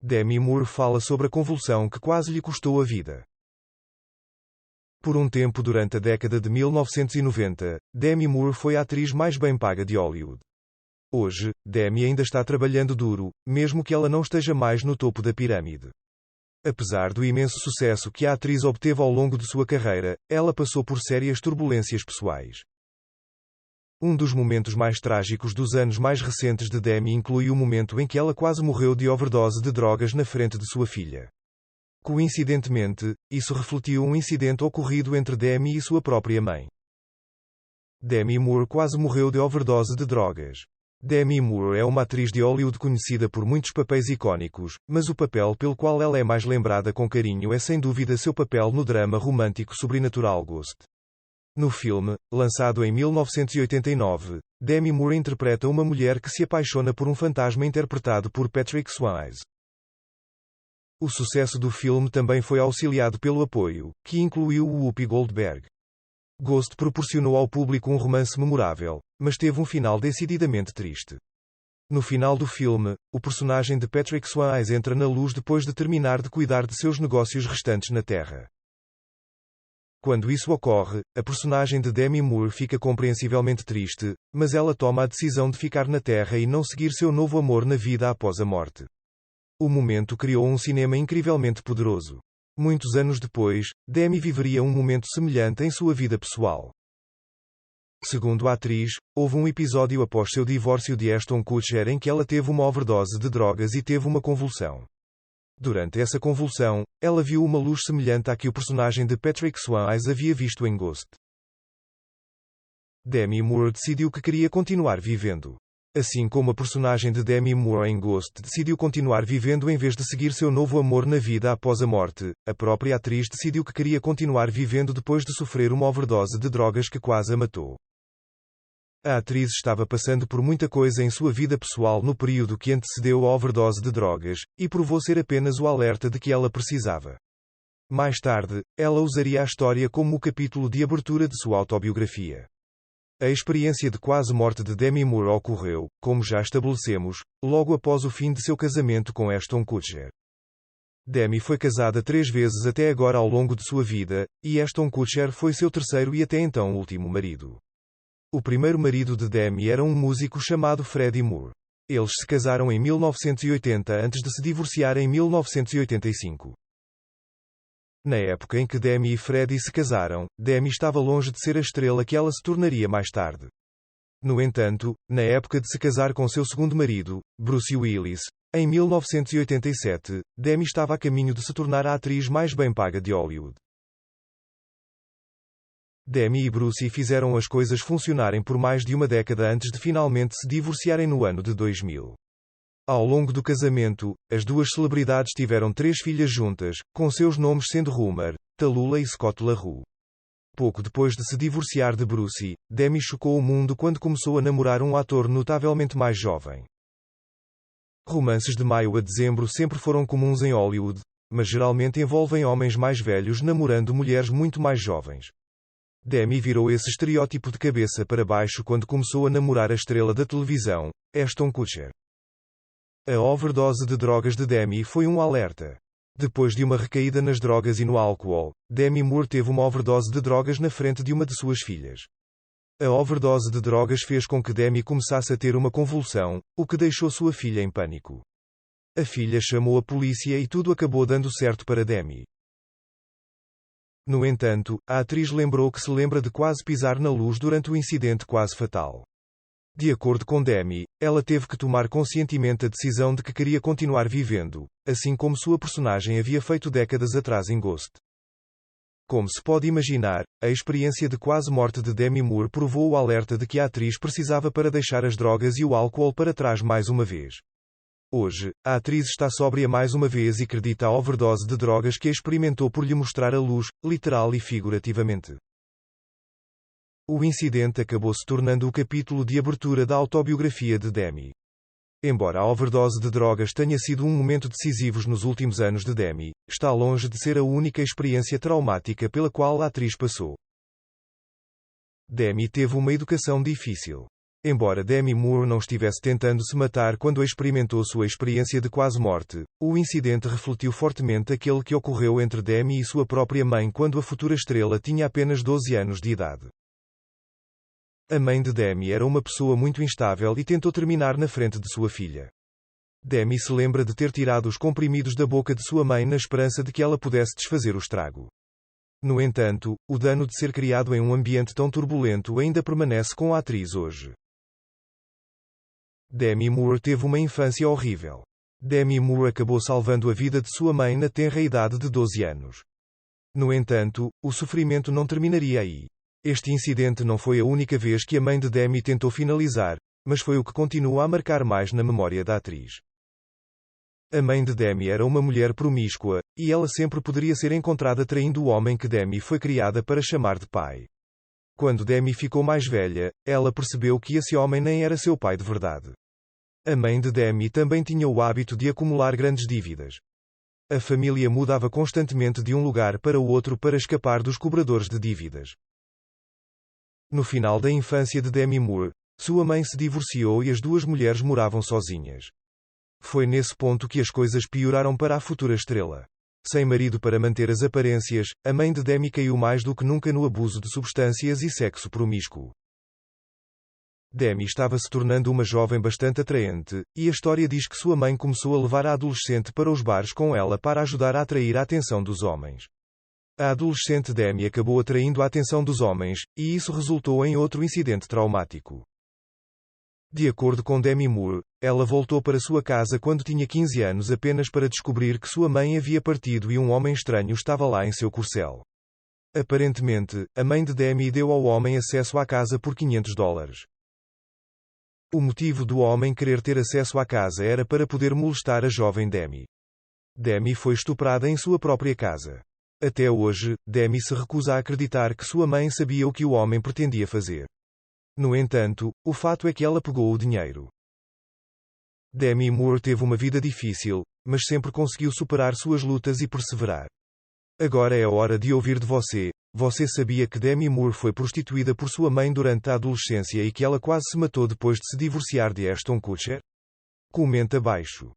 Demi Moore fala sobre a convulsão que quase lhe custou a vida. Por um tempo durante a década de 1990, Demi Moore foi a atriz mais bem paga de Hollywood. Hoje, Demi ainda está trabalhando duro, mesmo que ela não esteja mais no topo da pirâmide. Apesar do imenso sucesso que a atriz obteve ao longo de sua carreira, ela passou por sérias turbulências pessoais. Um dos momentos mais trágicos dos anos mais recentes de Demi inclui o momento em que ela quase morreu de overdose de drogas na frente de sua filha. Coincidentemente, isso refletiu um incidente ocorrido entre Demi e sua própria mãe. Demi Moore quase morreu de overdose de drogas. Demi Moore é uma atriz de Hollywood conhecida por muitos papéis icónicos, mas o papel pelo qual ela é mais lembrada com carinho é sem dúvida seu papel no drama romântico sobrenatural Ghost. No filme, lançado em 1989, Demi Moore interpreta uma mulher que se apaixona por um fantasma interpretado por Patrick Swayze. O sucesso do filme também foi auxiliado pelo apoio, que incluiu o Whoopi Goldberg. Ghost proporcionou ao público um romance memorável, mas teve um final decididamente triste. No final do filme, o personagem de Patrick Swayze entra na luz depois de terminar de cuidar de seus negócios restantes na Terra. Quando isso ocorre, a personagem de Demi Moore fica compreensivelmente triste, mas ela toma a decisão de ficar na Terra e não seguir seu novo amor na vida após a morte. O momento criou um cinema incrivelmente poderoso. Muitos anos depois, Demi viveria um momento semelhante em sua vida pessoal. Segundo a atriz, houve um episódio após seu divórcio de Ashton Kutcher em que ela teve uma overdose de drogas e teve uma convulsão. Durante essa convulsão, ela viu uma luz semelhante à que o personagem de Patrick Swayze havia visto em Ghost. Demi Moore decidiu que queria continuar vivendo. Assim como a personagem de Demi Moore em Ghost decidiu continuar vivendo em vez de seguir seu novo amor na vida após a morte, a própria atriz decidiu que queria continuar vivendo depois de sofrer uma overdose de drogas que quase a matou. A atriz estava passando por muita coisa em sua vida pessoal no período que antecedeu a overdose de drogas, e provou ser apenas o alerta de que ela precisava. Mais tarde, ela usaria a história como o capítulo de abertura de sua autobiografia. A experiência de quase morte de Demi Moore ocorreu, como já estabelecemos, logo após o fim de seu casamento com Ashton Kutcher. Demi foi casada 3 vezes até agora ao longo de sua vida, e Ashton Kutcher foi seu terceiro e até então último marido. O primeiro marido de Demi era um músico chamado Freddie Moore. Eles se casaram em 1980 antes de se divorciar em 1985. Na época em que Demi e Freddie se casaram, Demi estava longe de ser a estrela que ela se tornaria mais tarde. No entanto, na época de se casar com seu segundo marido, Bruce Willis, em 1987, Demi estava a caminho de se tornar a atriz mais bem paga de Hollywood. Demi e Bruce fizeram as coisas funcionarem por mais de uma década antes de finalmente se divorciarem no ano de 2000. Ao longo do casamento, as duas celebridades tiveram 3 filhas juntas, com seus nomes sendo Rumor, Tallulah e Scott LaRue. Pouco depois de se divorciar de Bruce, Demi chocou o mundo quando começou a namorar um ator notavelmente mais jovem. Romances de maio a dezembro sempre foram comuns em Hollywood, mas geralmente envolvem homens mais velhos namorando mulheres muito mais jovens. Demi virou esse estereótipo de cabeça para baixo quando começou a namorar a estrela da televisão, Ashton Kutcher. A overdose de drogas de Demi foi um alerta. Depois de uma recaída nas drogas e no álcool, Demi Moore teve uma overdose de drogas na frente de uma de suas filhas. A overdose de drogas fez com que Demi começasse a ter uma convulsão, o que deixou sua filha em pânico. A filha chamou a polícia e tudo acabou dando certo para Demi. No entanto, a atriz lembrou que se lembra de quase pisar na luz durante o incidente quase fatal. De acordo com Demi, ela teve que tomar conscientemente a decisão de que queria continuar vivendo, assim como sua personagem havia feito décadas atrás em Ghost. Como se pode imaginar, a experiência de quase morte de Demi Moore provou o alerta de que a atriz precisava para deixar as drogas e o álcool para trás mais uma vez. Hoje, a atriz está sóbria mais uma vez e acredita a overdose de drogas que experimentou por lhe mostrar a luz, literal e figurativamente. O incidente acabou se tornando o capítulo de abertura da autobiografia de Demi. Embora a overdose de drogas tenha sido um momento decisivo nos últimos anos de Demi, está longe de ser a única experiência traumática pela qual a atriz passou. Demi teve uma educação difícil. Embora Demi Moore não estivesse tentando se matar quando experimentou sua experiência de quase morte, o incidente refletiu fortemente aquele que ocorreu entre Demi e sua própria mãe quando a futura estrela tinha apenas 12 anos de idade. A mãe de Demi era uma pessoa muito instável e tentou terminar na frente de sua filha. Demi se lembra de ter tirado os comprimidos da boca de sua mãe na esperança de que ela pudesse desfazer o estrago. No entanto, o dano de ser criado em um ambiente tão turbulento ainda permanece com a atriz hoje. Demi Moore teve uma infância horrível. Demi Moore acabou salvando a vida de sua mãe na tenra idade de 12 anos. No entanto, o sofrimento não terminaria aí. Este incidente não foi a única vez que a mãe de Demi tentou finalizar, mas foi o que continua a marcar mais na memória da atriz. A mãe de Demi era uma mulher promíscua, e ela sempre poderia ser encontrada traindo o homem que Demi foi criada para chamar de pai. Quando Demi ficou mais velha, ela percebeu que esse homem nem era seu pai de verdade. A mãe de Demi também tinha o hábito de acumular grandes dívidas. A família mudava constantemente de um lugar para o outro para escapar dos cobradores de dívidas. No final da infância de Demi Moore, sua mãe se divorciou e as duas mulheres moravam sozinhas. Foi nesse ponto que as coisas pioraram para a futura estrela. Sem marido para manter as aparências, a mãe de Demi caiu mais do que nunca no abuso de substâncias e sexo promíscuo. Demi estava se tornando uma jovem bastante atraente, e a história diz que sua mãe começou a levar a adolescente para os bares com ela para ajudar a atrair a atenção dos homens. A adolescente Demi acabou atraindo a atenção dos homens, e isso resultou em outro incidente traumático. De acordo com Demi Moore, ela voltou para sua casa quando tinha 15 anos apenas para descobrir que sua mãe havia partido e um homem estranho estava lá em seu corcel. Aparentemente, a mãe de Demi deu ao homem acesso à casa por $500. O motivo do homem querer ter acesso à casa era para poder molestar a jovem Demi. Demi foi estuprada em sua própria casa. Até hoje, Demi se recusa a acreditar que sua mãe sabia o que o homem pretendia fazer. No entanto, o fato é que ela pegou o dinheiro. Demi Moore teve uma vida difícil, mas sempre conseguiu superar suas lutas e perseverar. Agora é a hora de ouvir de você. Você sabia que Demi Moore foi prostituída por sua mãe durante a adolescência e que ela quase se matou depois de se divorciar de Ashton Kutcher? Comente abaixo.